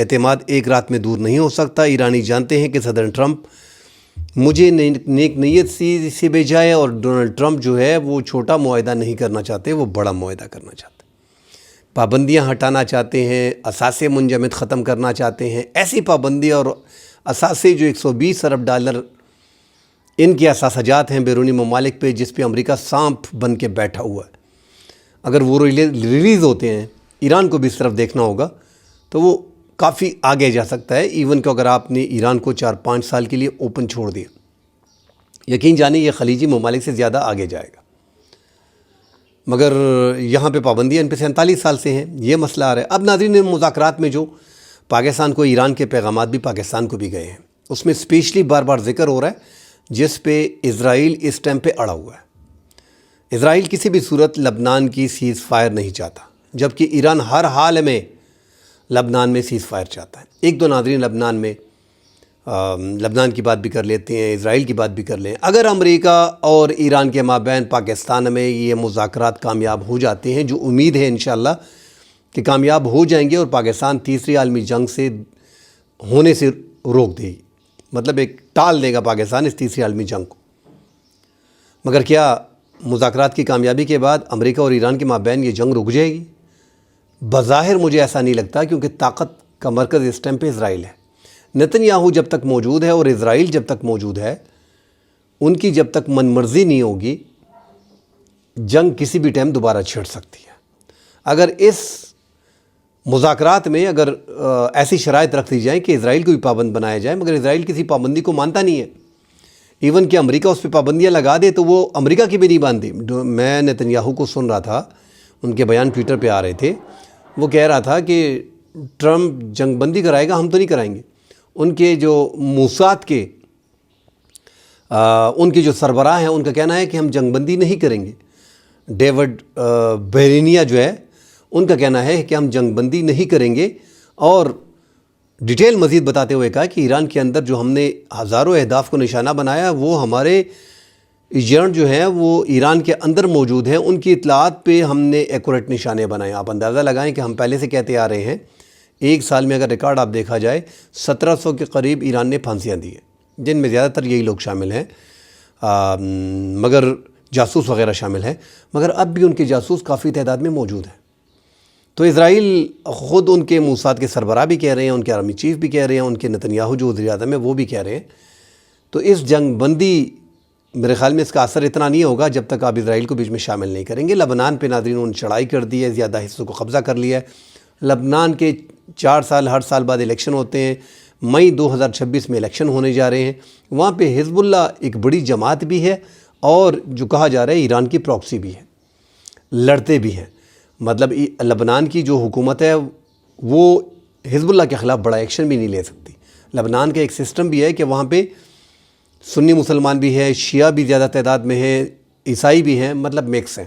اعتماد ایک رات میں دور نہیں ہو سکتا. ایرانی جانتے ہیں کہ صدر ٹرمپ مجھے نیک نیت سے بھیجائے اور ڈونلڈ ٹرمپ جو ہے وہ چھوٹا معاہدہ نہیں کرنا چاہتے, وہ بڑا معاہدہ کرنا چاہتے ہیں. پابندیاں ہٹانا چاہتے ہیں, اثاثے منجمد ختم کرنا چاہتے ہیں. ایسی پابندی اور اثاثے جو $120 ارب ان کے اثاثات ہیں بیرونی ممالک پہ, جس پہ امریکہ سانپ بن کے بیٹھا ہوا ہے. اگر وہ ریلیز ہوتے ہیں, ایران کو بھی اس طرف دیکھنا ہوگا, تو وہ کافی آگے جا سکتا ہے. ایون کہ اگر آپ نے ایران کو 4-5 سال کے لیے اوپن چھوڑ دیا, یقین جانیں یہ خلیجی ممالک سے زیادہ آگے جائے گا. مگر یہاں پہ پابندیاں ان پہ 47 سال سے ہیں, یہ مسئلہ آ رہا ہے. اب ناظرین, ان مذاکرات میں جو پاکستان کو ایران کے پیغامات بھی پاکستان کو بھی گئے ہیں, اس میں اسپیشلی بار بار ذکر ہو رہا ہے جس پہ اسرائیل اس ٹائم پہ اڑا ہوا ہے. اسرائیل کسی بھی صورت لبنان کی سیز فائر نہیں چاہتا, جبکہ ایران ہر حال میں لبنان میں سیز فائر چاہتا ہے. ایک دو ناظرین لبنان کی بات بھی کر لیتے ہیں, اسرائیل کی بات بھی کر لیں. اگر امریکہ اور ایران کے مابین پاکستان میں یہ مذاکرات کامیاب ہو جاتے ہیں, جو امید ہے انشاءاللہ کہ کامیاب ہو جائیں گے, اور پاکستان تیسری عالمی جنگ سے ہونے سے روک دے گی, مطلب ایک ٹال دے گا پاکستان اس تیسری عالمی جنگ کو. مگر کیا مذاکرات کی کامیابی کے بعد امریکہ اور ایران کے مابین یہ جنگ رک جائے گی؟ بظاہر مجھے ایسا نہیں لگتا, کیونکہ طاقت کا مرکز اس ٹائم پہ اسرائیل ہے. نتن یاہو جب تک موجود ہے اور اسرائیل جب تک موجود ہے, ان کی جب تک من مرضی نہیں ہوگی, جنگ کسی بھی ٹائم دوبارہ چھڑ سکتی ہے. اگر اس مذاکرات میں اگر ایسی شرائط رکھ دی جائیں کہ اسرائیل کو بھی پابند بنایا جائے, مگر اسرائیل کسی پابندی کو مانتا نہیں ہے, ایون کہ امریکہ اس پہ پابندیاں لگا دے تو وہ امریکہ کی بھی نہیں باندھی. میں نتن یاہو کو سن رہا تھا, ان کے بیان ٹویٹر پہ آ رہے تھے, وہ کہہ رہا تھا کہ ٹرمپ جنگ بندی کرائے گا, ہم تو نہیں کرائیں گے. ان کے جو موساد کے ان کے جو سربراہ ہیں, ان کا کہنا ہے کہ ہم جنگ بندی نہیں کریں گے. ڈیوڈ بیرینیا جو ہے, ان کا کہنا ہے کہ ہم جنگ بندی نہیں کریں گے. اور ڈیٹیل مزید بتاتے ہوئے کہا کہ ایران کے اندر جو ہم نے ہزاروں اہداف کو نشانہ بنایا, وہ ہمارے ایجنٹ جو ہیں وہ ایران کے اندر موجود ہیں, ان کی اطلاعات پہ ہم نے ایکوریٹ نشانے بنائے. آپ اندازہ لگائیں کہ ہم پہلے سے کہتے آ رہے ہیں, ایک سال میں اگر ریکارڈ آپ دیکھا جائے 1700 کے قریب ایران نے پھانسیاں دی ہیں, جن میں زیادہ تر یہی لوگ شامل ہیں, مگر جاسوس وغیرہ شامل ہیں. مگر اب بھی ان کے جاسوس کافی تعداد میں موجود ہیں. تو اسرائیل خود ان کے موساد کے سربراہ بھی کہہ رہے ہیں, ان کے آرمی چیف بھی کہہ رہے ہیں, ان کے نتن یاہو جو وزیر اعظم ہے وہ بھی کہہ رہے ہیں. تو اس جنگ بندی میرے خیال میں اس کا اثر اتنا نہیں ہوگا جب تک آپ اسرائیل کو بیچ میں شامل نہیں کریں گے. لبنان پہ ناظرین انہوں نے چڑھائی کر دی ہے, زیادہ حصوں کو قبضہ کر لیا ہے. لبنان کے 4 سال ہر سال بعد الیکشن ہوتے ہیں. مئی 2026 میں الیکشن ہونے جا رہے ہیں. وہاں پہ حزب اللہ ایک بڑی جماعت بھی ہے, اور جو کہا جا رہا ہے ایران کی پراکسی بھی ہے, لڑتے بھی ہیں. مطلب لبنان کی جو حکومت ہے وہ حزب اللہ کے خلاف بڑا ایکشن بھی نہیں لے سکتی. لبنان کا ایک سسٹم بھی ہے کہ وہاں پہ سنی مسلمان بھی ہے, شیعہ بھی زیادہ تعداد میں ہیں, عیسائی بھی ہیں, مطلب مکس ہیں,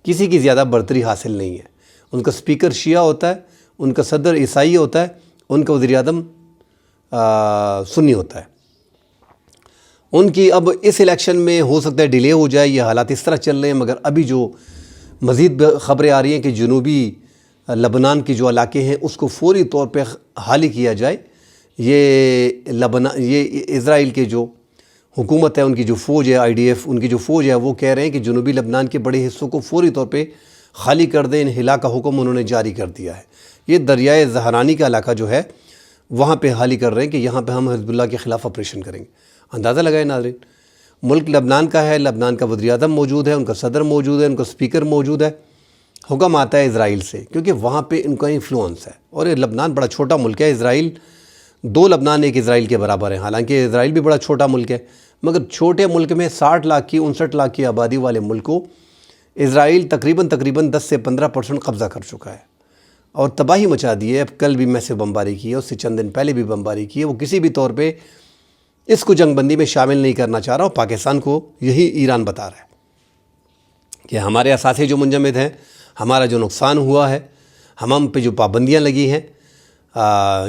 کسی کی زیادہ برتری حاصل نہیں ہے. ان کا سپیکر شیعہ ہوتا ہے, ان کا صدر عیسائی ہوتا ہے, ان کا وزیر اعظم سنی ہوتا ہے. ان کی اب اس الیکشن میں ہو سکتا ہے ڈیلے ہو جائے, یہ حالات اس طرح چل رہے ہیں. مگر ابھی جو مزید خبریں آ رہی ہیں کہ جنوبی لبنان کے جو علاقے ہیں اس کو فوری طور پہ خالی کیا جائے. یہ اسرائیل کے جو حکومت ہے, ان کی جو فوج ہے, IDF, ان کی جو فوج ہے, وہ کہہ رہے ہیں کہ جنوبی لبنان کے بڑے حصوں کو فوری طور پہ خالی کر دیں. انخلا کا حکم انہوں نے جاری کر دیا ہے. یہ دریائے زہرانی کا علاقہ جو ہے وہاں پہ خالی کر رہے ہیں کہ یہاں پہ ہم حزب اللہ کے خلاف آپریشن کریں گے. اندازہ لگائے ناظرین, ملک لبنان کا ہے, لبنان کا وزیر اعظم موجود ہے, ان کا صدر موجود ہے, ان کا سپیکر موجود ہے. حکم آتا ہے اسرائیل سے, کیونکہ وہاں پہ ان کا انفلوئنس ہے. اور یہ لبنان بڑا چھوٹا ملک ہے. اسرائیل 2 لبنان ایک اسرائیل کے برابر ہیں. حالانکہ اسرائیل بھی بڑا چھوٹا ملک ہے, مگر چھوٹے ملک میں 60 لاکھ کی 59 لاکھ کی آبادی والے ملک کو اسرائیل تقریباً 10 سے 15% قبضہ کر چکا ہے اور تباہی مچا دی ہے. اب کل بھی میسو بمباری کی ہے, اس سے چند دن پہلے بھی بمباری کی ہے. وہ کسی بھی طور پہ اس کو جنگ بندی میں شامل نہیں کرنا چاہ رہا, اور پاکستان کو یہی ایران بتا رہا ہے کہ ہمارے اثاثے جو منجمد ہیں, ہمارا جو نقصان ہوا ہے, ہم پہ جو پابندیاں لگی ہیں,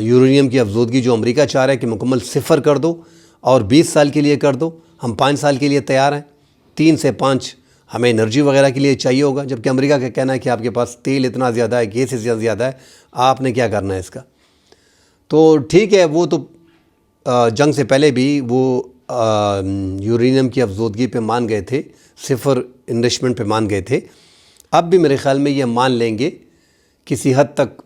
یورینیم کی افزودگی جو امریکہ چاہ رہا ہے کہ مکمل صفر کر دو اور 20 سال کے لیے کر دو, ہم 5 سال کے لیے تیار ہیں. 3 سے 5 ہمیں انرجی وغیرہ کے لیے چاہیے ہوگا, جبکہ امریکہ کا کہنا ہے کہ آپ کے پاس تیل اتنا زیادہ ہے, گیس اتنا زیادہ ہے, آپ نے کیا کرنا ہے اس کا. تو ٹھیک ہے، وہ تو جنگ سے پہلے بھی وہ یورینیم کی افزودگی پہ مان گئے تھے، صفر انرچمنٹ پہ مان گئے تھے. اب بھی میرے خیال میں یہ مان لیں گے کسی حد تک،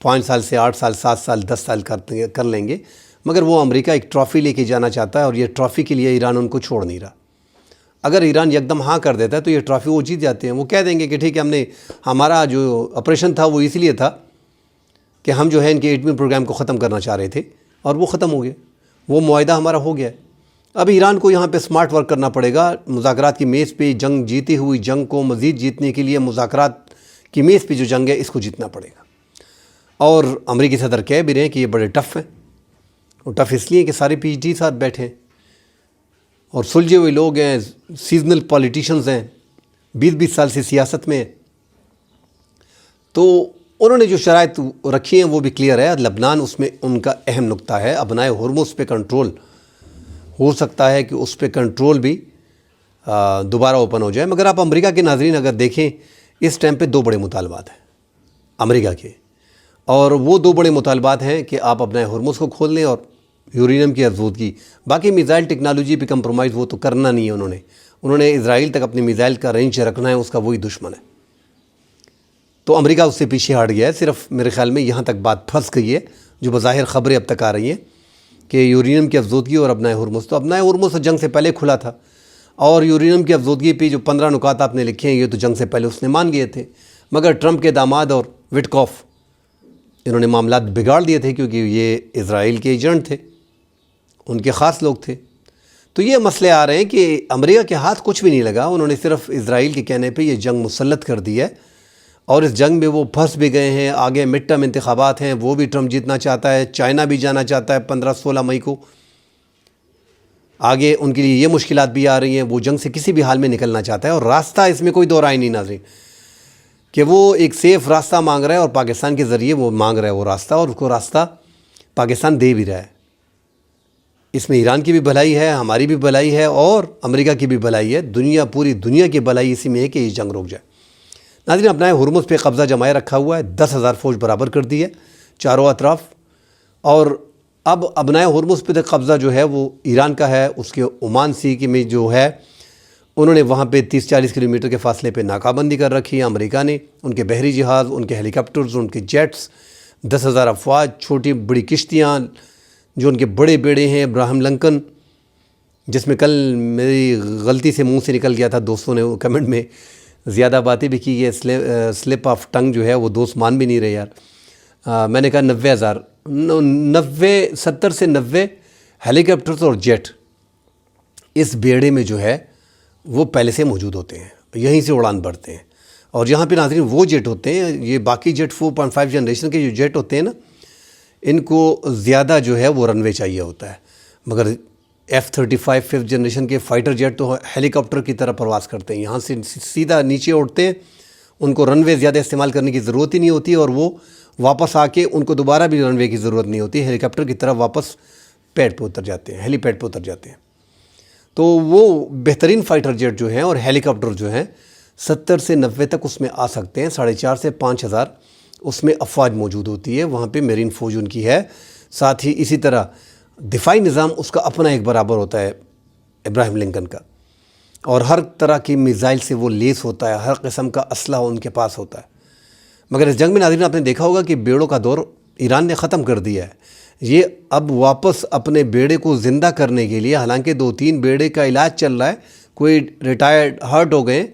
5 سال سے 8 سال 7 سال 10 سال کر لیں گے. مگر وہ امریکہ ایک ٹرافی لے کے جانا چاہتا ہے، اور یہ ٹرافی کے لیے ایران ان کو چھوڑ نہیں رہا. اگر ایران یکدم ہاں کر دیتا ہے تو یہ ٹرافی وہ جیت جاتے ہیں. وہ کہہ دیں گے کہ ٹھیک ہے، ہمارا جو آپریشن تھا وہ اس لیے تھا کہ ہم جو ہے ان کے ایٹمی پروگرام کو ختم کرنا چاہ رہے تھے، اور وہ ختم ہو گیا، وہ معاہدہ ہمارا ہو گیا ہے. اب ایران کو یہاں پہ سمارٹ ورک کرنا پڑے گا. مذاکرات کی میز پہ جنگ، جیتی ہوئی جنگ کو مزید جیتنے کے لیے مذاکرات کی میز پہ جو جنگ ہے اس کو جیتنا پڑے گا. اور امریکی صدر کہہ بھی رہے ہیں کہ یہ بڑے ٹف ہیں. وہ ٹف اس لیے کہ سارے پی ایچ ڈی ساتھ بیٹھے ہیں اور سلجھے ہوئے لوگ ہیں، سیزنل پولیٹیشنز ہیں، 20 سال سے سیاست میں ہیں. تو انہوں نے جو شرائط رکھی ہیں وہ بھی کلیئر ہے. لبنان اس میں ان کا اہم نقطہ ہے. ابنائے ہرمز پہ کنٹرول ہو سکتا ہے کہ اس پہ کنٹرول بھی دوبارہ اوپن ہو جائے. مگر آپ امریکہ کے ناظرین اگر دیکھیں، اس ٹائم پہ 2 بڑے مطالبات ہیں امریکہ کے، اور وہ 2 بڑے مطالبات ہیں کہ آپ ابنائے ہرمز کو کھول لیں اور یورینیم کی افزودگی. باقی میزائل ٹیکنالوجی پہ کمپرومائز وہ تو کرنا نہیں ہے. انہوں نے اسرائیل تک اپنی میزائل کا رینج رکھنا ہے، اس کا وہی دشمن ہے. تو امریکہ اس سے پیچھے ہٹ گیا ہے. صرف میرے خیال میں یہاں تک بات پھنس گئی ہے جو بظاہر خبریں اب تک آ رہی ہیں کہ یورینیم کی افزودگی اور ابنائے ہرمز. تو ابنائے ہرمز جنگ سے پہلے کھلا تھا، اور یورینیم کی افزودگی پہ جو 15 نکات آپ نے لکھے ہیں یہ تو جنگ سے پہلے اس نے مان گئے تھے. مگر ٹرمپ کے داماد اور وٹکوف انہوں نے معاملات بگاڑ دیے تھے، کیونکہ یہ اسرائیل کے ایجنٹ تھے، ان کے خاص لوگ تھے. تو یہ مسئلے آ رہے ہیں کہ امریکہ کے ہاتھ کچھ بھی نہیں لگا. انہوں نے صرف اسرائیل کے کہنے پہ یہ جنگ مسلط کر دی ہے، اور اس جنگ میں وہ پھنس بھی گئے ہیں. آگے مڈ ٹرم انتخابات ہیں، وہ بھی ٹرمپ جیتنا چاہتا ہے. چائنا بھی جانا چاہتا ہے 15-16 مئی کو. آگے ان کے لیے یہ مشکلات بھی آ رہی ہیں. وہ جنگ سے کسی بھی حال میں نکلنا چاہتا ہے، اور راستہ اس میں کوئی دو رائے نہیں ناظرین کہ وہ ایک سیف راستہ مانگ رہا ہے، اور پاکستان کے ذریعے وہ مانگ رہا ہے وہ راستہ، اور اس کو راستہ پاکستان دے بھی رہا ہے. اس میں ایران کی بھی بھلائی ہے، ہماری بھی بھلائی ہے، اور امریکہ کی بھی بھلائی ہے. پوری دنیا کی بھلائی اسی میں ہے کہ یہ جنگ رک جائے. ناظرین، اپنا ہرمز پہ قبضہ جمائے رکھا ہوا ہے، 10,000 فوج برابر کر دی ہے چاروں اطراف. اور اب ابنائے ہرمز پہ قبضہ جو ہے وہ ایران کا ہے. اس کے عمان سی کے میں جو ہے انہوں نے وہاں پہ 30-40 کلومیٹر کے فاصلے پہ ناکہ بندی کر رکھی ہے امریکہ نے. ان کے بحری جہاز، ان کے ہیلی کاپٹرز، ان کے جیٹس، 10,000 افواج، چھوٹی بڑی کشتیاں، جو ان کے بڑے بیڑے ہیں. ابراہم لنکن، جس میں کل میری غلطی سے منہ سے نکل گیا تھا، دوستوں نے وہ کمنٹ میں زیادہ باتیں بھی کی ہے، سلپ آف ٹنگ جو ہے وہ دوست مان بھی نہیں رہے یار. میں نے کہا 70 سے 90 ہیلی کاپٹرز اور جیٹ اس بیڑے میں جو ہے وہ پہلے سے موجود ہوتے ہیں، یہیں سے اڑان بھرتے ہیں. اور یہاں پہ ناظرین وہ جیٹ ہوتے ہیں، یہ باقی جیٹ 4.5 جنریشن کے جو جیٹ ہوتے ہیں نا، ان کو زیادہ جو ہے وہ رن وے چاہیے ہوتا ہے. مگر F-35 5th جنریشن کے فائٹر جیٹ تو ہیلی کاپٹر کی طرح پرواز کرتے ہیں، یہاں سے سیدھا نیچے اڑتے ہیں. ان کو رن وے زیادہ استعمال کرنے کی ضرورت ہی نہیں ہوتی، اور وہ واپس آ کے ان کو دوبارہ بھی رن وے کی ضرورت نہیں ہوتی. ہیلی کاپٹر کی طرح واپس پیڈ پہ اتر جاتے ہیں، ہیلی پیڈ پہ اتر جاتے ہیں. تو وہ بہترین فائٹر جیٹ جو ہیں اور ہیلی کاپٹر جو ہیں 70 سے 90 تک اس میں آ سکتے ہیں. 4,500 سے 5,000 اس میں افواج موجود ہوتی ہے. وہاں پہ میرین فوج ان کی ہے. ساتھ ہی اسی طرح دفاعی نظام اس کا اپنا ایک برابر ہوتا ہے ابراہیم لنکن کا، اور ہر طرح کی میزائل سے وہ لیس ہوتا ہے، ہر قسم کا اسلحہ ان کے پاس ہوتا ہے. مگر اس جنگ میں ناظرین آپ نے دیکھا ہوگا کہ بیڑوں کا دور ایران نے ختم کر دیا ہے. یہ اب واپس اپنے بیڑے کو زندہ کرنے کے لیے، حالانکہ 2-3 بیڑے کا علاج چل رہا ہے، کوئی ریٹائرڈ ہرٹ ہو گئے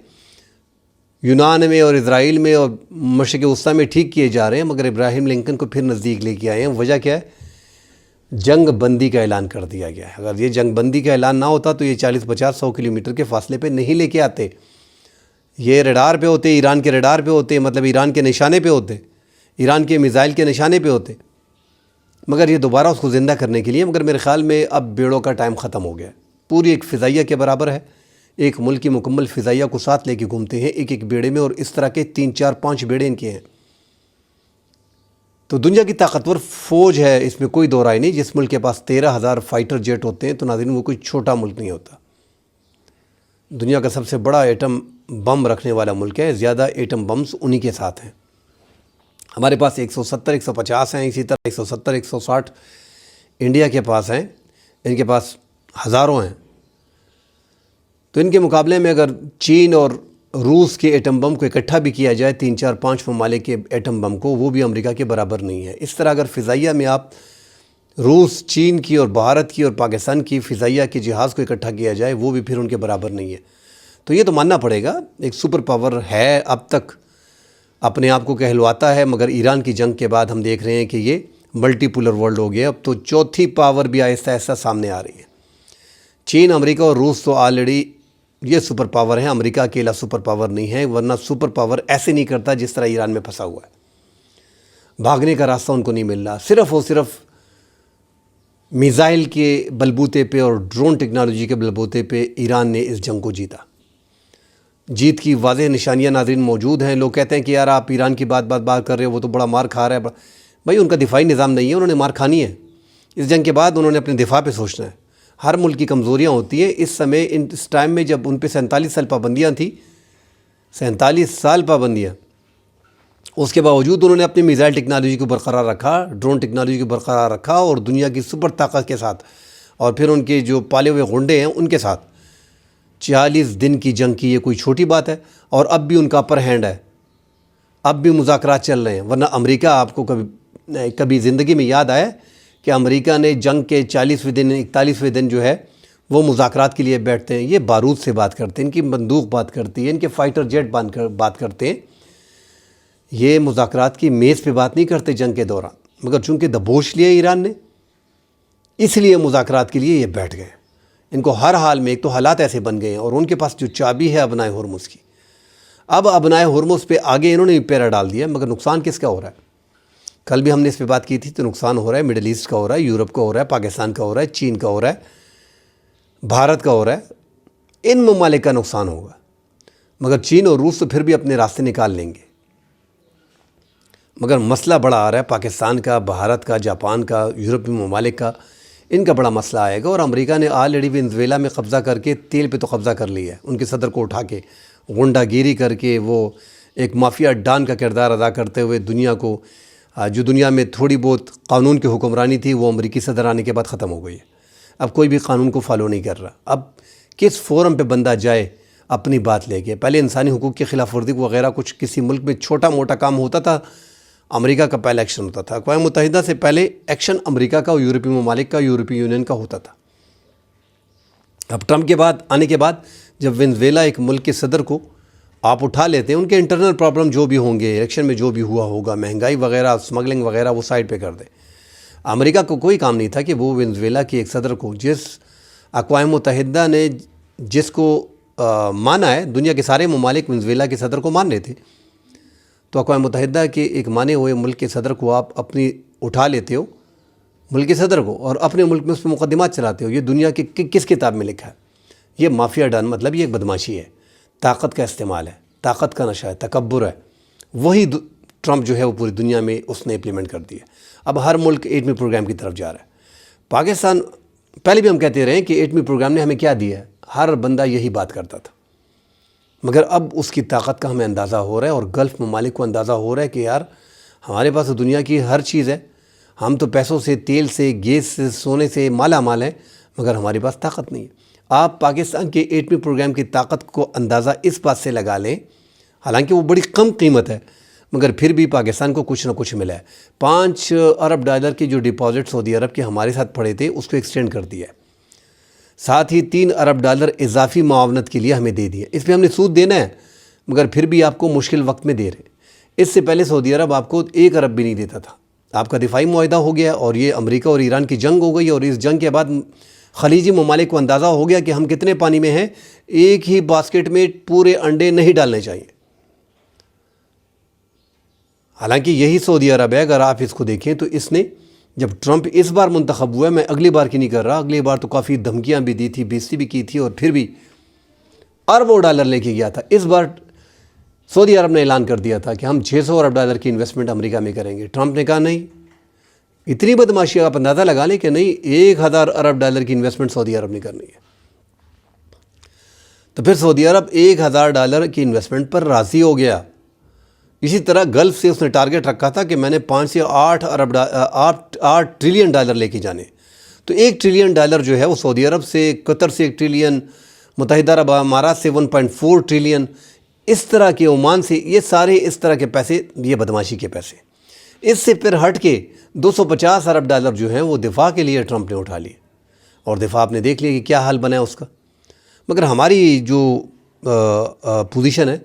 یونان میں اور اسرائیل میں اور مشرق وسطیٰ میں ٹھیک کیے جا رہے ہیں، مگر ابراہیم لنکن کو پھر نزدیک لے کے آئے ہیں. وجہ کیا ہے؟ جنگ بندی کا اعلان کر دیا گیا ہے. اگر یہ جنگ بندی کا اعلان نہ ہوتا تو یہ 40-50-100 کلومیٹر کے فاصلے پہ نہیں لے کے آتے. یہ ریڈار پہ ہوتے، ایران کے ریڈار پہ ہوتے، مطلب ایران کے نشانے پہ ہوتے، ایران کے میزائل کے نشانے پہ ہوتے. مگر یہ دوبارہ اس کو زندہ کرنے کے لیے، مگر میرے خیال میں اب بیڑوں کا ٹائم ختم ہو گیا. پوری ایک فضائیہ کے برابر ہے. ایک ملک کی مکمل فضائیہ کو ساتھ لے کے گھومتے ہیں ایک بیڑے میں، اور اس طرح کے 3-4-5 بیڑے ان کے ہیں. تو دنیا کی طاقتور فوج ہے، اس میں کوئی دو رائے نہیں. جس ملک کے پاس 13,000 فائٹر جیٹ ہوتے ہیں تو ناظرین وہ کوئی چھوٹا ملک نہیں ہوتا. دنیا کا سب سے بڑا ایٹم بم رکھنے والا ملک ہے. زیادہ ایٹم بمز انہی کے ساتھ ہیں. ہمارے پاس 170 150 ہیں، اسی طرح 170 160 انڈیا کے پاس ہیں، ان کے پاس ہزاروں ہیں۔ تو ان کے مقابلے میں اگر چین اور روس کے ایٹم بم کو اکٹھا بھی کیا جائے، 3 4 5 ممالک کے ایٹم بم کو، وہ بھی امریکہ کے برابر نہیں ہے۔ اس طرح اگر فضائیہ میں آپ روس، چین کی اور بھارت کی اور پاکستان کی فضائیہ کے جہاز کو اکٹھا کیا جائے، وہ بھی پھر ان کے برابر نہیں ہے۔ تو یہ تو ماننا پڑے گا، ایک سپر پاور ہے، اب تک اپنے آپ کو کہلواتا ہے، مگر ایران کی جنگ کے بعد ہم دیکھ رہے ہیں کہ یہ ملٹی پولر ورلڈ ہو گیا۔ اب تو چوتھی پاور بھی آہستہ آہستہ سامنے آ رہی ہے۔ چین، امریکہ اور روس تو آلریڈی یہ سپر پاور ہیں، امریکہ اکیلا سپر پاور نہیں ہے، ورنہ سپر پاور ایسے نہیں کرتا جس طرح ایران میں پھنسا ہوا ہے۔ بھاگنے کا راستہ ان کو نہیں مل رہا، صرف اور صرف میزائل کے بلبوتے پہ اور ڈرون ٹیکنالوجی کے بلبوتے پہ ایران نے اس جنگ کو جیتا۔ جیت کی واضح نشانیاں ناظرین موجود ہیں۔ لوگ کہتے ہیں کہ یار آپ ایران کی بات کر رہے ہو، وہ تو بڑا مار کھا رہا ہے۔ بھائی ان کا دفاعی نظام نہیں ہے، انہوں نے مار کھانی ہے۔ اس جنگ کے بعد انہوں نے اپنے دفاع پہ سوچنا ہے۔ ہر ملک کی کمزوریاں ہوتی ہیں۔ اس ٹائم میں جب ان پہ 47 سال پابندیاں تھیں، 47 سال پابندیاں، اس کے باوجود انہوں نے اپنی میزائل ٹیکنالوجی کو برقرار رکھا، ڈرون ٹیکنالوجی کو برقرار رکھا، اور دنیا کی سپر طاقت کے ساتھ اور پھر ان کے جو پالے ہوئے غنڈے ہیں ان کے ساتھ 40 دن کی جنگ کی۔ یہ کوئی چھوٹی بات ہے، اور اب بھی ان کا اپر ہینڈ ہے، اب بھی مذاکرات چل رہے ہیں۔ ورنہ امریکہ، آپ کو کبھی زندگی میں یاد آئے کہ امریکہ نے جنگ کے 40ویں دن 41ویں دن جو ہے وہ مذاکرات کے لیے بیٹھتے ہیں؟ یہ بارود سے بات کرتے ہیں، ان کی بندوق بات کرتی ہے، ان کے فائٹر جیٹ بات کرتے ہیں۔ یہ مذاکرات کی میز پہ بات نہیں کرتے جنگ کے دوران، مگر چونکہ دبوچ لیا ایران نے، اس لیے مذاکرات کے لیے یہ بیٹھ گئے۔ ان کو ہر حال میں، ایک تو حالات ایسے بن گئے ہیں، اور ان کے پاس جو چابی ہے ابنائے ہرمز کی، اب ابنائے ہرمز پہ آگے انہوں نے بھی پیرا ڈال دیا، مگر نقصان کس کا ہو رہا ہے؟ کل بھی ہم نے اس پہ بات کی تھی، تو نقصان ہو رہا ہے مڈل ایسٹ کا، ہو رہا ہے یورپ کا، ہو رہا ہے پاکستان کا، ہو رہا ہے چین کا، ہو رہا ہے بھارت کا، ہو رہا ہے۔ ان ممالک کا نقصان ہوگا، مگر چین اور روس تو پھر بھی اپنے راستے نکال لیں گے۔ مگر مسئلہ بڑا آ رہا ہے پاکستان کا، بھارت کا، جاپان کا، یورپی ممالک کا، ان کا بڑا مسئلہ آئے گا۔ اور امریکہ نے آلریڈی وینزویلا میں قبضہ کر کے، تیل پہ تو قبضہ کر لیا ہے، ان کے صدر کو اٹھا کے غنڈہ گیری کر کے، وہ ایک مافیا ڈان کا کردار ادا کرتے ہوئے دنیا کو، جو دنیا میں تھوڑی بہت قانون کی حکمرانی تھی، وہ امریکی صدر آنے کے بعد ختم ہو گئی ہے۔ اب کوئی بھی قانون کو فالو نہیں کر رہا۔ اب کس فورم پہ بندہ جائے اپنی بات لے کے؟ پہلے انسانی حقوق کی خلاف ورزی وغیرہ کچھ کسی ملک میں چھوٹا موٹا کام ہوتا تھا، امریکہ کا پہلا ایکشن ہوتا تھا۔ اقوام متحدہ سے پہلے ایکشن امریکہ کا، یورپی ممالک کا، یورپی یونین کا ہوتا تھا۔ اب ٹرمپ کے بعد آنے کے بعد جب وینزویلا ایک ملک کے صدر کو آپ اٹھا لیتے ہیں، ان کے انٹرنل پرابلم جو بھی ہوں گے، الیکشن میں جو بھی ہوا ہوگا، مہنگائی وغیرہ، اسمگلنگ وغیرہ، وہ سائڈ پہ کر دیں۔ امریکہ کو کوئی کام نہیں تھا کہ وہ وینزویلا کے ایک صدر کو، جس اقوام متحدہ نے جس کو مانا ہے، دنیا کے سارے ممالک وینزویلا کے صدر کو مان رہے تھے، تو اقوام متحدہ کے ایک مانے ہوئے ملک کے صدر کو آپ اپنی اٹھا لیتے ہو، ملک کے صدر کو، اور اپنے ملک میں اس پہ مقدمات چلاتے ہو۔ یہ دنیا کی کس کتاب میں لکھا ہے؟ یہ مافیا ڈن، مطلب یہ ایک بدماشی ہے، طاقت کا استعمال ہے، طاقت کا نشہ ہے، تکبر ہے۔ وہی ٹرمپ جو ہے وہ پوری دنیا میں اس نے امپلیمنٹ کر دیا۔ اب ہر ملک ایٹمی پروگرام کی طرف جا رہا ہے۔ پاکستان، پہلے بھی ہم کہتے رہے کہ ایٹمی پروگرام نے ہمیں کیا دیا ہے، ہر بندہ یہی بات کرتا تھا، مگر اب اس کی طاقت کا ہمیں اندازہ ہو رہا ہے، اور گلف ممالک کو اندازہ ہو رہا ہے کہ یار ہمارے پاس تو دنیا کی ہر چیز ہے، ہم تو پیسوں سے، تیل سے، گیس سے، سونے سے مالا مال ہیں، مگر ہمارے پاس طاقت نہیں ہے۔ آپ پاکستان کے ایٹمی پروگرام کی طاقت کو اندازہ اس بات سے لگا لیں، حالانکہ وہ بڑی کم قیمت ہے، مگر پھر بھی پاکستان کو کچھ نہ کچھ ملا ہے۔ $5 ارب کی جو ڈپازٹ سعودی عرب کے ہمارے ساتھ پڑے تھے، اس کو ایکسٹینڈ کر دیا ہے، ساتھ ہی $3 ارب اضافی معاونت کے لیے ہمیں دے دیا۔ اس پہ ہم نے سود دینا ہے، مگر پھر بھی آپ کو مشکل وقت میں دے رہے ہیں۔ اس سے پہلے سعودی عرب آپ کو $1 ارب بھی نہیں دیتا تھا۔ آپ کا دفاعی معاہدہ ہو گیا، اور یہ امریکہ اور ایران کی جنگ ہو گئی، اور اس جنگ کے بعد خلیجی ممالک کو اندازہ ہو گیا کہ ہم کتنے پانی میں ہیں، ایک ہی باسکٹ میں پورے انڈے نہیں ڈالنے چاہیے۔ حالانکہ یہی سعودی عرب ہے، اگر آپ اس کو دیکھیں تو اس نے، جب ٹرمپ اس بار منتخب ہوا ہے، میں اگلی بار کی نہیں کر رہا، اگلی بار تو کافی دھمکیاں بھی دی تھی، بےزتی بھی کی تھی، اور پھر بھی اربوں ڈالر لے کے گیا تھا۔ اس بار سعودی عرب نے اعلان کر دیا تھا کہ ہم $600 ارب کی انویسٹمنٹ امریکہ میں کریں گے۔ ٹرمپ نے کہا نہیں، اتنی بدماشی آپ اندازہ لگا لیں کہ نہیں، $1000 ارب کی انویسٹمنٹ سعودی عرب نے کرنی ہے۔ تو پھر سعودی عرب $1000 کی انویسٹمنٹ پر راضی ہو گیا، اسی طرح گلف سے اس نے ٹارگٹ رکھا تھا کہ میں نے 5 سے 8 ٹریلین ڈالر لے کے جانے. تو 1 ٹریلین ڈالر جو ہے وہ سعودی عرب سے، قطر سے 1 ٹریلین، متحدہ عرب امارات سے 1.4 ٹریلین، اس طرح کے عمان سے، یہ سارے اس طرح کے پیسے، یہ بدماشی کے پیسے. اس سے پھر ہٹ کے 250 ارب ڈالر جو ہیں وہ دفاع کے لیے ٹرمپ نے اٹھا لیے، اور دفاع آپ نے دیکھ لیا کہ کیا حال بنا ہے اس کا. مگر ہماری جو پوزیشن ہے،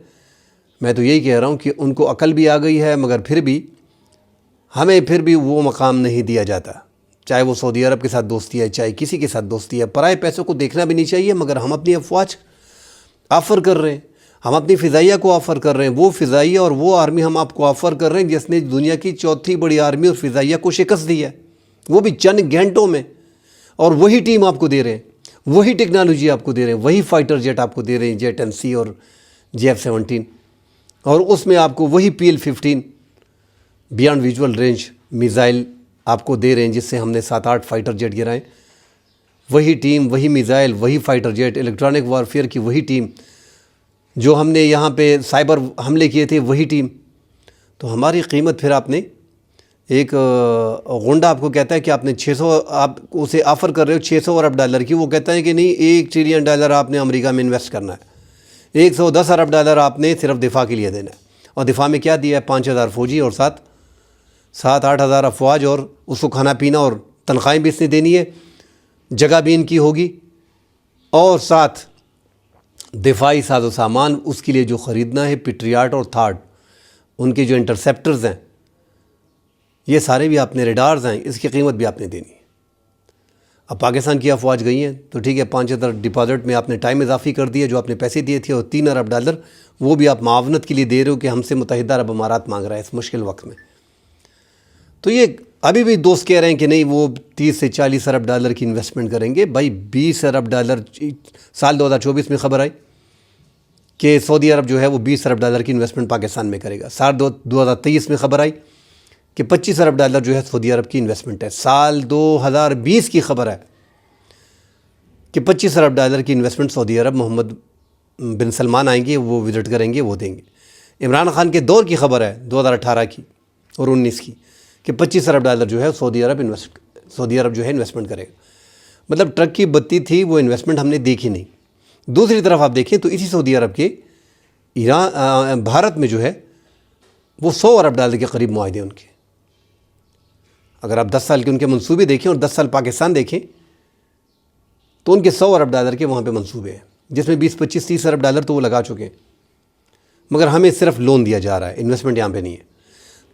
میں تو یہی کہہ رہا ہوں کہ ان کو عقل بھی آ گئی ہے، مگر پھر بھی ہمیں پھر بھی وہ مقام نہیں دیا جاتا. چاہے وہ سعودی عرب کے ساتھ دوستی ہے، چاہے کسی کے ساتھ دوستی ہے، پرائے پیسوں کو دیکھنا بھی نہیں چاہیے. مگر ہم اپنی افواج آفر کر رہے ہیں، ہم اپنی فضائیہ کو آفر کر رہے ہیں. وہ فضائیہ اور وہ آرمی ہم آپ کو آفر کر رہے ہیں جس نے دنیا کی 4تھی بڑی آرمی اور فضائیہ کو شکست دی ہے، وہ بھی چند گھنٹوں میں. اور وہی ٹیم آپ کو دے رہے ہیں، وہی ٹیکنالوجی آپ کو دے رہے ہیں، وہی فائٹر جیٹ آپ کو دے رہے ہیں، جیٹ MC اور JF-17، اور اس میں آپ کو وہی PL-15 beyond visual range missile آپ کو دے رہے ہیں، جس سے ہم نے 7-8 فائٹر جیٹ گرائے. وہی ٹیم، وہی میزائل، وہی فائٹر جیٹ، الیکٹرانک وارفیئر کی وہی ٹیم، جو ہم نے یہاں پہ سائبر حملے کیے تھے وہی ٹیم. تو ہماری قیمت پھر آپ نے ایک غنڈہ آپ کو کہتا ہے کہ آپ نے 600، آپ اسے آفر کر رہے ہو 600 ارب ڈالر کی، وہ کہتا ہے کہ نہیں 1 ٹریلین ڈالر آپ نے امریکہ میں انویسٹ کرنا ہے، 110 ارب ڈالر آپ نے صرف دفاع کے لیے دینا ہے. اور دفاع میں کیا دیا ہے؟ 5000 فوجی اور 7-8 ہزار افواج، اور اس کو کھانا پینا اور تنخواہیں بھی اس نے دینی ہے، جگہ بھی ان کی ہوگی، اور ساتھ دفاعی ساز و سامان اس کے لیے جو خریدنا ہے، پیٹریاٹ اور تھارڈ، ان کے جو انٹرسیپٹرز ہیں، یہ سارے بھی آپ نے، ریڈارز ہیں، اس کی قیمت بھی آپ نے دینی ہے. اب پاکستان کی افواج گئی ہیں تو ٹھیک ہے، 5000 ڈپازٹ میں آپ نے ٹائم اضافی کر دیا، جو آپ نے پیسے دیے تھے، اور 3 ارب ڈالر وہ بھی آپ معاونت کے لیے دے رہے ہو کہ ہم سے متحدہ عرب امارات مانگ رہا ہے اس مشکل وقت میں. تو یہ ابھی بھی دوست کہہ رہے ہیں کہ نہیں وہ 30 سے 40 ارب ڈالر کی انویسٹمنٹ کریں گے. بھائی 20 ارب ڈالر سال 2024 میں خبر آئی کہ سعودی عرب جو ہے وہ 20 ارب ڈالر کی انویسٹمنٹ پاکستان میں کرے گا. سال 2023 میں خبر آئی کہ 25 ارب ڈالر جو ہے سعودی عرب کی انویسٹمنٹ ہے. سال 2020 کی خبر ہے کہ 25 ارب ڈالر کی انویسٹمنٹ سعودی عرب، محمد بن سلمان آئیں گے، وہ وزٹ کریں گے، وہ دیں گے. عمران خان کے دور کی خبر ہے 2018 کی اور 19 کی کہ 25 ارب ڈالر جو ہے سعودی عرب جو ہے انویسٹمنٹ کرے گا. مطلب ٹرک کی بتی تھی، وہ انویسٹمنٹ ہم نے دیکھی نہیں. دوسری طرف آپ دیکھیں تو اسی سعودی عرب کے بھارت میں جو ہے وہ 100 ارب ڈالر کے قریب معاہدے ان کے. اگر آپ 10 سال کے ان کے منصوبے دیکھیں اور 10 سال پاکستان دیکھیں تو ان کے 100 ارب ڈالر کے وہاں پہ منصوبے ہیں، جس میں 20-25-30 ارب ڈالر تو وہ لگا چکے ہیں. مگر ہمیں صرف لون دیا جا رہا ہے، انویسٹمنٹ یہاں پہ نہیں ہے.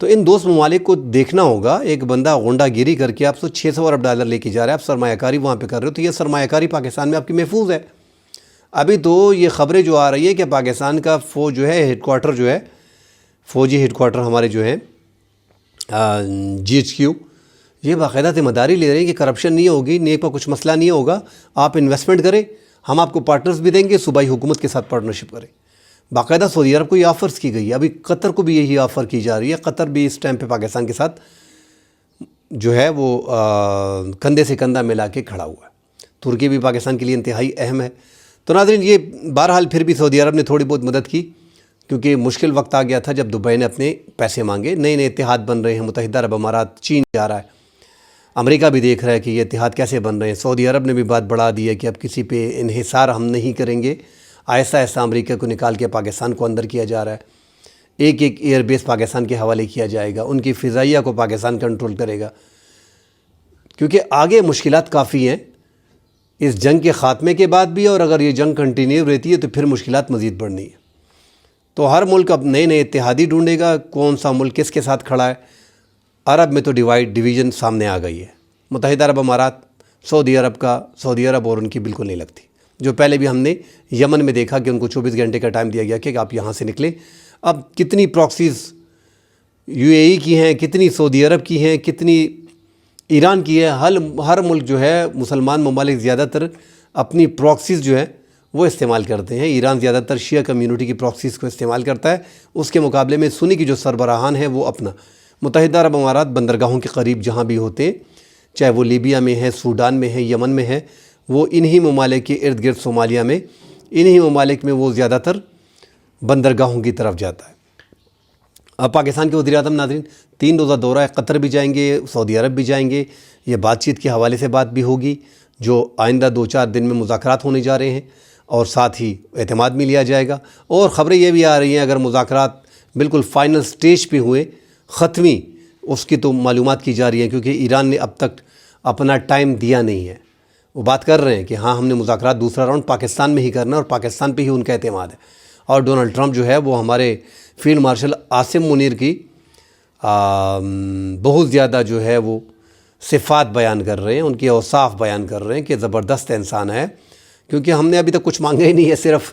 تو ان دوست ممالک کو دیکھنا ہوگا. ایک بندہ غنڈہ گیری کر کے آپ 600 ارب ڈالر لے کے جا رہا ہے، آپ سرمایہ کاری وہاں پہ کر رہے ہو، تو یہ سرمایہ کاری پاکستان میں آپ کی محفوظ ہے. ابھی تو یہ خبریں جو آ رہی ہے کہ پاکستان کا فوج جو ہے، ہیڈ کوارٹر جو ہے، فوجی ہیڈ کوارٹر ہمارے جو ہیں GHQ، یہ باقاعدہ ذمہ داری لے رہے ہیں کہ کرپشن نہیں ہوگی، نیک پر کچھ مسئلہ نہیں ہوگا، آپ انویسٹمنٹ کریں، ہم آپ کو پارٹنرز بھی دیں گے، صوبائی حکومت کے ساتھ پارٹنرشپ کریں. باقاعدہ سعودی عرب کو یہ آفرز کی گئی ہے. ابھی قطر کو بھی یہی آفر کی جا رہی ہے. قطر بھی اس ٹائم پہ پاکستان کے ساتھ جو ہے وہ کندھے سے کندھا ملا کے کھڑا ہوا ہے. ترکی بھی پاکستان کے لیے انتہائی اہم ہے. تو ناظرین، یہ بہرحال پھر بھی سعودی عرب نے تھوڑی بہت مدد کی، کیونکہ مشکل وقت آ گیا تھا جب دبئی نے اپنے پیسے مانگے. نئے نئے اتحاد بن رہے ہیں، متحدہ عرب امارات، چین جا رہا ہے، امریکہ بھی دیکھ رہا ہے کہ یہ اتحاد کیسے بن رہے ہیں. سعودی عرب نے بھی بات بڑھا دی ہے کہ اب کسی پہ انحصار ہم نہیں کریں گے. آہستہ آہستہ امریکہ کو نکال کے پاکستان کو اندر کیا جا رہا ہے. ایک ایئر بیس پاکستان کے حوالے کیا جائے گا، ان کی فضائیہ کو پاکستان کنٹرول کرے گا، کیونکہ آگے مشکلات کافی ہیں اس جنگ کے خاتمے کے بعد بھی. اور اگر یہ جنگ کنٹینیو رہتی ہے تو پھر مشکلات مزید بڑھنی ہے. تو ہر ملک اب نئے نئے اتحادی ڈھونڈے گا، کون سا ملک کس کے ساتھ کھڑا ہے. عرب میں تو ڈویژن سامنے آ گئی ہے. متحدہ عرب امارات، سعودی عرب اور ان کی بالکل نہیں لگتی. جو پہلے بھی ہم نے یمن میں دیکھا کہ ان کو 24 گھنٹے کا ٹائم دیا گیا کہ آپ یہاں سے نکلیں. اب کتنی پراکسیز UAE کی ہیں، کتنی سعودی عرب کی ہیں، کتنی ایران کی ہے. ہر ملک جو ہے، مسلمان ممالک زیادہ تر اپنی پراکسیز جو ہے وہ استعمال کرتے ہیں. ایران زیادہ تر شیعہ کمیونٹی کی پراکسیز کو استعمال کرتا ہے. اس کے مقابلے میں سنی کی جو سربراہان ہیں وہ اپنا. متحدہ عرب امارات بندرگاہوں کے قریب جہاں بھی ہوتے ہیں، چاہے وہ لیبیا میں ہے، سوڈان میں ہے، یمن میں ہے، وہ انہی ممالک کے ارد گرد، صومالیہ میں، انہی ممالک میں وہ زیادہ تر بندرگاہوں کی طرف جاتا ہے. پاکستان کے وزیر اعظم ناظرین 3 روزہ دورہ قطر بھی جائیں گے، سعودی عرب بھی جائیں گے. یہ بات چیت کے حوالے سے بات بھی ہوگی جو آئندہ 2-4 دن میں مذاکرات ہونے جا رہے ہیں، اور ساتھ ہی اعتماد میں لیا جائے گا. اور خبریں یہ بھی آ رہی ہیں اگر مذاکرات بالکل فائنل سٹیج پہ ہوئے ختمی، اس کی تو معلومات کی جا رہی ہیں، کیونکہ ایران نے اب تک اپنا ٹائم دیا نہیں ہے. وہ بات کر رہے ہیں کہ ہاں ہم نے مذاکرات دوسرا راؤنڈ پاکستان میں ہی کرنا ہے اور پاکستان پہ ہی ان کا اعتماد ہے. اور ڈونلڈ ٹرمپ جو ہے وہ ہمارے فیلڈ مارشل عاصم منیر کی بہت زیادہ جو ہے وہ صفات بیان کر رہے ہیں، ان کے اوصاف بیان کر رہے ہیں کہ زبردست انسان ہے. کیونکہ ہم نے ابھی تک کچھ مانگا ہی نہیں ہے، صرف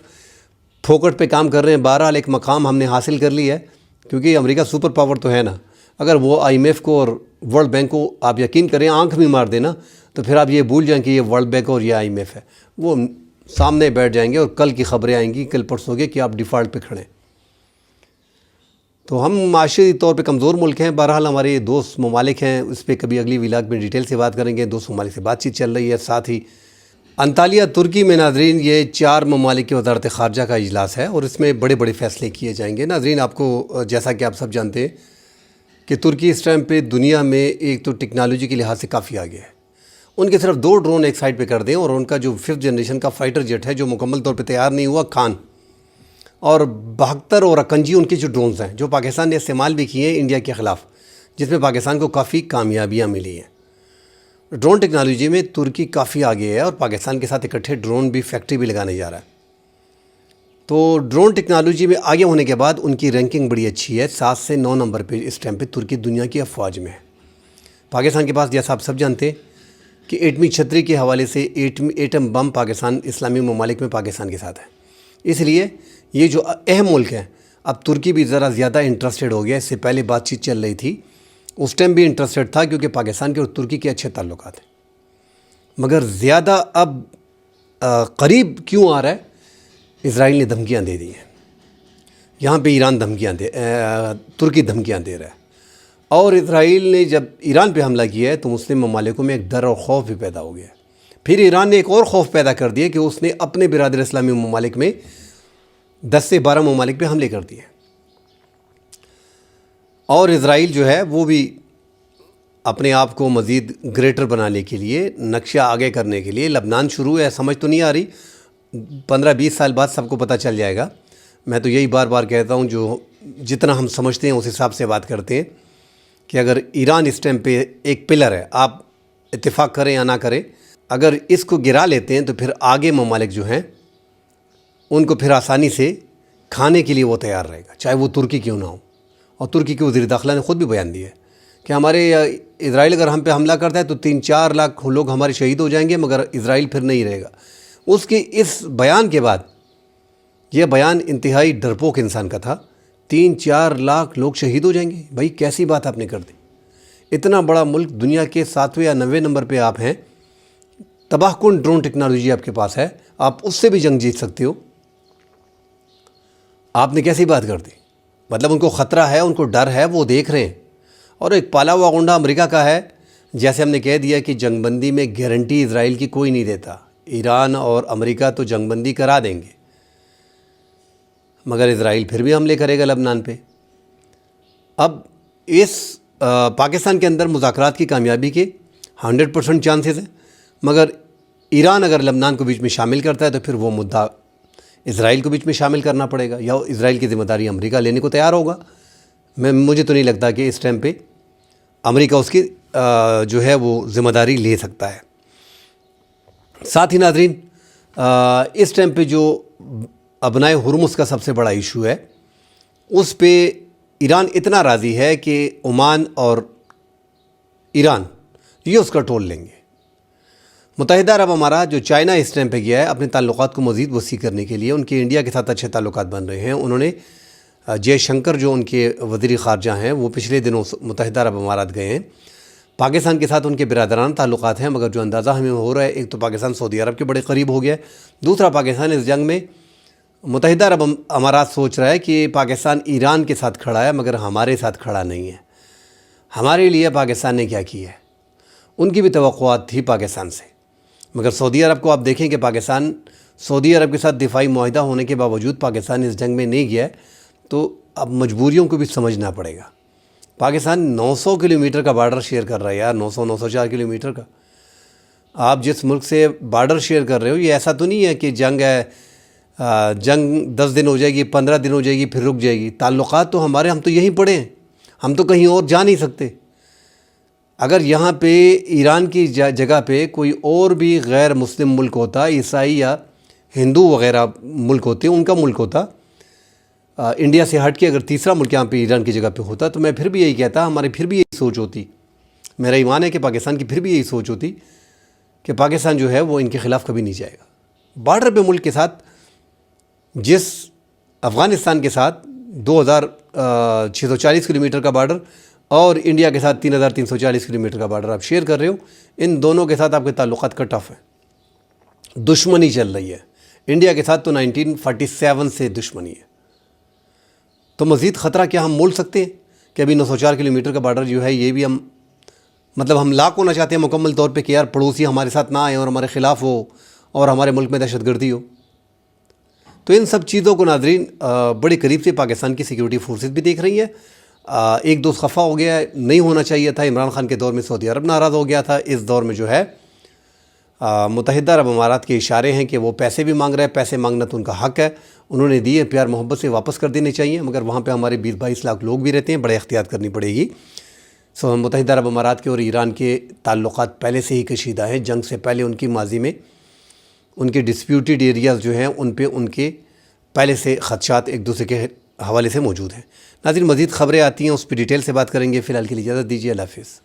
پھوکٹ پہ کام کر رہے ہیں. بہرحال ایک مقام ہم نے حاصل کر لی ہے، کیونکہ امریکہ سپر پاور تو ہے نا. اگر وہ IMF کو اور ورلڈ بینک کو آپ یقین کریں آنکھ بھی مار دینا تو پھر آپ یہ بھول جائیں کہ یہ ورلڈ بینک اور یہ IMF ہے. وہ سامنے بیٹھ جائیں گے اور کل کی خبریں آئیں گی، کل پرسوں کے، کہ آپ ڈیفالٹ پہ کھڑے. تو ہم معاشی طور پہ کمزور ملک ہیں. بہرحال ہمارے دوست ممالک ہیں، اس پہ کبھی اگلی ولاگ میں ڈیٹیل سے بات کریں گے. دوست ممالک سے بات چیت چل رہی ہے. ساتھ ہی انطالیہ ترکی میں ناظرین یہ 4 ممالک کی وزارت خارجہ کا اجلاس ہے اور اس میں بڑے بڑے فیصلے کیے جائیں گے. ناظرین آپ کو جیسا کہ آپ سب جانتے ہیں کہ ترکی اس ٹائم پہ دنیا میں ایک تو ٹیکنالوجی کے لحاظ سے کافی آگے ہے. ان کے صرف 2 ڈرون ایک سائڈ پہ کر دیں اور ان کا جو 5th جنریشن کا فائٹر جیٹ ہے جو مکمل طور پہ تیار نہیں ہوا، خان، اور 72 اور اکنجی ان کے جو ڈرونز ہیں جو پاکستان نے استعمال بھی کیے ہیں انڈیا کے خلاف، جس میں پاکستان کو کافی کامیابیاں ملی ہیں. ڈرون ٹیکنالوجی میں ترکی کافی آگے ہے اور پاکستان کے ساتھ اکٹھے ڈرون بھی فیکٹری بھی لگانے جا رہا ہے. تو ڈرون ٹیکنالوجی میں آگے ہونے کے بعد ان کی رینکنگ بڑی اچھی ہے، 7 سے 9 نمبر پہ اس ٹائم پہ ترکی دنیا کی افواج میں ہے. پاکستان کے پاس جیسا آپ سب جانتے ہیں کہ ایٹمی چھتری کے حوالے سے ایٹم بم پاکستان اسلامی ممالک میں پاکستان کے ساتھ ہے. اس لیے یہ جو اہم ملک ہیں، اب ترکی بھی ذرا زیادہ انٹرسٹڈ ہو گیا. اس سے پہلے بات چیت چل رہی تھی، اس ٹائم بھی انٹرسٹڈ تھا کیونکہ پاکستان کے اور ترکی کے اچھے تعلقات ہیں. مگر زیادہ اب قریب کیوں آ رہا ہے؟ اسرائیل نے دھمکیاں دے دی ہیں. یہاں پہ ایران ترکی دھمکیاں دے رہا ہے. اور اسرائیل نے جب ایران پہ حملہ کیا ہے تو مسلم ممالکوں میں ایک ڈر اور خوف بھی پیدا ہو گیا. پھر ایران نے ایک اور خوف پیدا کر دیا کہ اس نے اپنے برادر اسلامی ممالک میں 10 سے 12 ممالک پہ حملے کر دیے. اور اسرائیل جو ہے وہ بھی اپنے آپ کو مزید گریٹر بنانے کے لیے، نقشہ آگے کرنے کے لیے، لبنان شروع ہے، سمجھ تو نہیں آ رہی، 15-20 سال بعد سب کو پتہ چل جائے گا. میں تو یہی بار بار کہتا ہوں، جو جتنا ہم سمجھتے ہیں اس حساب سے بات کرتے ہیں کہ اگر ایران اس ٹائم پہ ایک پلر ہے، آپ اتفاق کریں یا نہ کریں، اگر اس کو گرا لیتے ہیں تو پھر آگے ممالک جو ہیں ان کو پھر آسانی سے کھانے کے لیے وہ تیار رہے گا، چاہے وہ ترکی کیوں نہ ہو. اور ترکی کے وزیر داخلہ نے خود بھی بیان دیا ہے کہ ہمارے اسرائیل اگر ہم پہ حملہ کرتا ہے تو 3-4 لاکھ لوگ ہمارے شہید ہو جائیں گے، مگر اسرائیل پھر نہیں رہے گا. اس کے اس بیان کے بعد، یہ بیان انتہائی ڈرپوک انسان کا تھا، 3-4 لاکھ لوگ شہید ہو جائیں گے. بھائی کیسی بات آپ نے کر دی؟ اتنا بڑا ملک، دنیا کے 7ویں یا 9ویں نمبر پہ آپ ہیں، تباہ کن ڈرون ٹیکنالوجی آپ کے پاس ہے، آپ اس سے بھی جنگ جیت سکتے ہو. آپ نے کیسی بات کر دی؟ مطلب ان کو خطرہ ہے، ان کو ڈر ہے، وہ دیکھ رہے ہیں. اور ایک پالا ہوا گنڈا امریکہ کا ہے. جیسے ہم نے کہہ دیا کہ جنگ بندی میں گارنٹی اسرائیل کی کوئی نہیں دیتا، ایران اور امریکہ تو جنگ بندی کرا دیں گے، مگر اسرائیل پھر بھی حملے کرے گا لبنان پہ. اب اس پاکستان کے اندر مذاکرات کی کامیابی کے 100% چانسز ہیں، مگر ایران اگر لبنان کو بیچ میں شامل کرتا ہے تو پھر وہ مدعا اسرائیل کو بیچ میں شامل کرنا پڑے گا، یا اسرائیل کی ذمہ داری امریکہ لینے کو تیار ہوگا. مجھے تو نہیں لگتا کہ اس ٹائم پہ امریکہ اس کی جو ہے وہ ذمہ داری لے سکتا ہے. ساتھ ہی ناظرین، اس ٹائم پہ جو ابنائے ہرمز کا سب سے بڑا ایشو ہے، اس پہ ایران اتنا راضی ہے کہ عمان اور ایران یہ اس کا ٹول لیں گے. متحدہ عرب امارات جو چائنا اس ٹائم پہ گیا ہے اپنے تعلقات کو مزید وسیع کرنے کے لیے، ان کے انڈیا کے ساتھ اچھے تعلقات بن رہے ہیں. انہوں نے جے شنکر جو ان کے وزیر خارجہ ہیں وہ پچھلے دنوں متحدہ عرب امارات گئے ہیں. پاکستان کے ساتھ ان کے برادران تعلقات ہیں، مگر جو اندازہ ہمیں ہو رہا ہے، ایک تو پاکستان سعودی عرب کے بڑے قریب ہو گیا ہے، دوسرا پاکستان اس جنگ میں متحدہ عرب امارات سوچ رہا ہے کہ پاکستان ایران کے ساتھ کھڑا ہے مگر ہمارے ساتھ کھڑا نہیں ہے. ہمارے لیے پاکستان نے کیا کیا ہے؟ ان کی بھی توقعات تھی پاکستان سے، مگر سعودی عرب کو آپ دیکھیں کہ سعودی عرب کے ساتھ دفاعی معاہدہ ہونے کے باوجود پاکستان اس جنگ میں نہیں گیا ہے. تو اب مجبوریوں کو بھی سمجھنا پڑے گا۔ پاکستان 900 کلومیٹر کا بارڈر شیئر کر رہا ہے یار، 904 کلومیٹر کا۔ آپ جس ملک سے بارڈر شیئر کر رہے ہو، یہ ایسا تو نہیں ہے کہ جنگ ہے، جنگ 10 دن ہو جائے گی، 15 دن ہو جائے گی، پھر رک جائے گی۔ تعلقات تو ہمارے، ہم تو یہیں پڑے ہیں، ہم تو کہیں اور جا نہیں سکتے۔ اگر یہاں پہ ایران کی جگہ پہ کوئی اور بھی غیر مسلم ملک ہوتا، عیسائی یا ہندو وغیرہ ملک ہوتے، ان کا ملک ہوتا، انڈیا سے ہٹ کے اگر تیسرا ملک یہاں پہ ایران کی جگہ پہ ہوتا، تو میں پھر بھی یہی کہتا، ہماری پھر بھی یہی سوچ ہوتی، میرا ایمان ہے کہ پاکستان کی پھر بھی یہی سوچ ہوتی کہ پاکستان جو ہے وہ ان کے خلاف کبھی نہیں جائے گا۔ بارڈر پہ ملک کے ساتھ، جس افغانستان کے ساتھ 2640 کلومیٹر کا بارڈر اور انڈیا کے ساتھ 3340 کلومیٹر کا بارڈر آپ شیئر کر رہے ہو، ان دونوں کے ساتھ آپ کے تعلقات کٹ آف ہیں، دشمنی چل رہی ہے۔ انڈیا کے ساتھ تو 1947 سے دشمنی ہے، تو مزید خطرہ کیا ہم مول سکتے ہیں کہ ابھی 904 کلومیٹر کا بارڈر جو ہے یہ بھی ہم لاک ہونا چاہتے ہیں مکمل طور پہ کہ یار پڑوسی ہمارے ساتھ نہ آئیں اور ہمارے خلاف ہو اور ہمارے ملک میں دہشت گردی ہو۔ تو ان سب چیزوں کو ناظرین بڑے قریب سے پاکستان کی سیکیورٹی فورسز بھی دیکھ رہی ہیں۔ ایک دوست خفا ہو گیا ہے، نہیں ہونا چاہیے تھا، عمران خان کے دور میں سعودی عرب ناراض ہو گیا تھا، اس دور میں جو ہے متحدہ عرب امارات کے اشارے ہیں کہ وہ پیسے بھی مانگ رہے ہیں، پیسے مانگنا تو ان کا حق ہے، انہوں نے دیے، پیار محبت سے واپس کر دینے چاہیے، مگر وہاں پہ ہمارے 20-22 لاکھ لوگ بھی رہتے ہیں، بڑے احتیاط کرنی پڑے گی۔ متحدہ عرب امارات کے اور ایران کے تعلقات پہلے سے ہی کشیدہ ہیں، جنگ سے پہلے ان کی ماضی میں ان کے ڈسپیوٹیڈ ایریاز جو ہیں ان پہ ان کے پہلے سے خدشات ایک دوسرے کے حوالے سے موجود ہیں۔ ناظرین مزید خبریں آتی ہیں، اس پہ ڈیٹیل سے بات کریں گے، فی الحال کے لیے اجازت دیجیے، اللہ حافظ۔